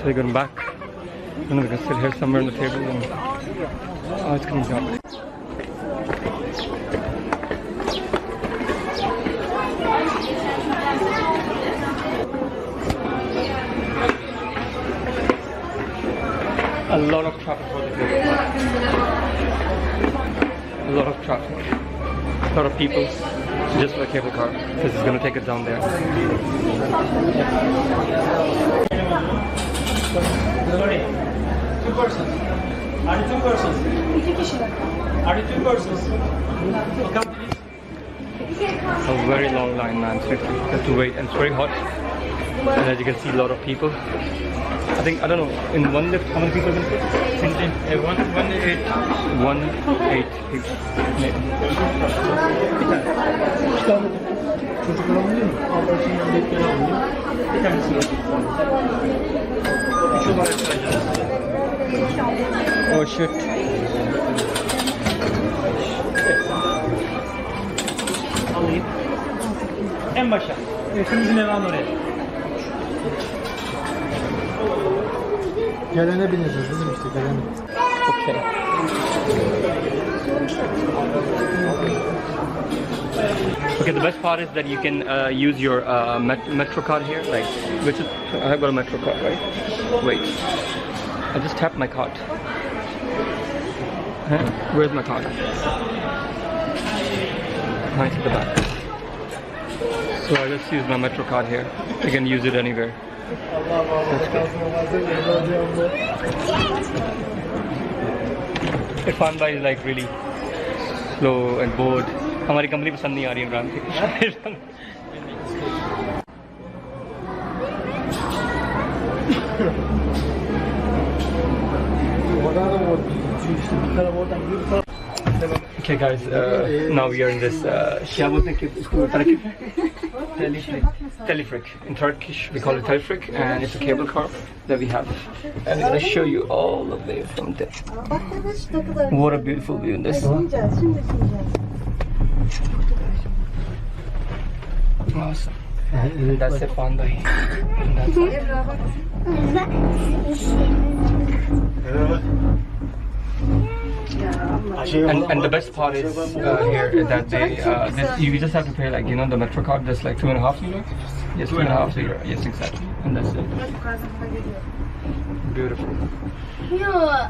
they're going back. And we're going to sit here somewhere on the table and ice cream shop. A lot of traffic for the cable car. A lot of traffic. A lot of people just for the cable car because it's going to take it down there. Sorry, 2 persons. Are you 2 persons? Are you 2 persons? Come please. A very long line, man. Seriously, you have to wait, and it's very hot. And as you can see, a lot of people. I think, I don't know, in one lift, how many people can fit? 180 people. Oh shit. Alayım. En başa. Hepimizin evan oraya. Gelene bineceğiz bizim işte gelene. Okay. Okay, the best part is that you can use your metro card here. Like, which is, I've got a metro card, right? Wait, I just tapped my card. Huh? Where's my card? Nice at the back. So I just use my metro card here. You can use it anywhere. Irfan bhai is like really slow and bored. हमारी कंपनी पसंद नहीं आ रही इमरान की. Okay guys, now we are in this telefric. In Turkish we call it telefric, and it's a cable car that we have. And I'm going to show you all the way from there. What a beautiful view in this. Awesome. And that's it, Fandai. And the best part is here that they you just have to pay, like, you know, the metro card, just like 2.5 lira. Yes, 2.5 lira. Yes, exactly. And that's it. Beautiful. Yeah.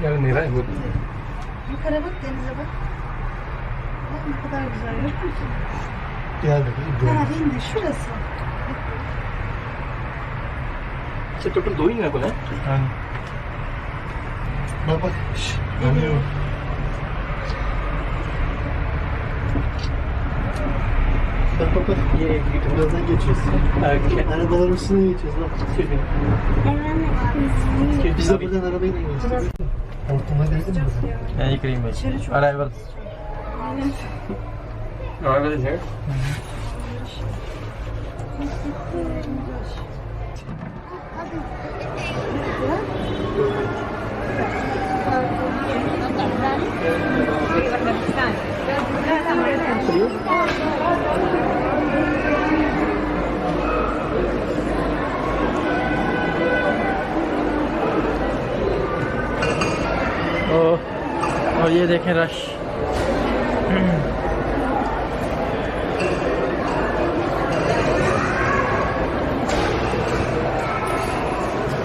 Yeah, nira hai. Yukarı bak, denize bak. Bak ne kadar güzel, görüyor musun? Geldik. Ha, değil mi? Şurası. अच्छा टोटल 2 ही है बोला. हाँ. Bak bak. Yanıyor. Bak bak bak. Birazdan geçiyoruz. Arabaların üstüne geçiyoruz bak. Biz de buradan arabayla gidiyoruz. Ortama girdin mi? Yeah, you can imagine. Arrival. Arrival is here. और ये देखें rush.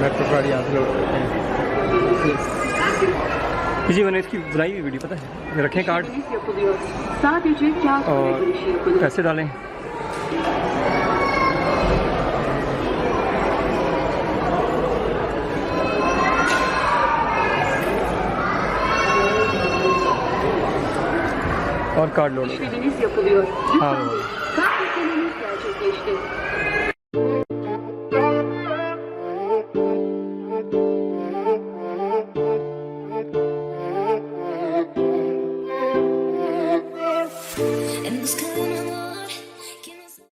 Metro गाड़ी यहाँ से लोड करते हैं. किसी मैंने इसकी बनाई हुई वीडियो पता है. रखें कार्ड और पैसे डालें. और कार्ड लोड. हाँ. In this kind of world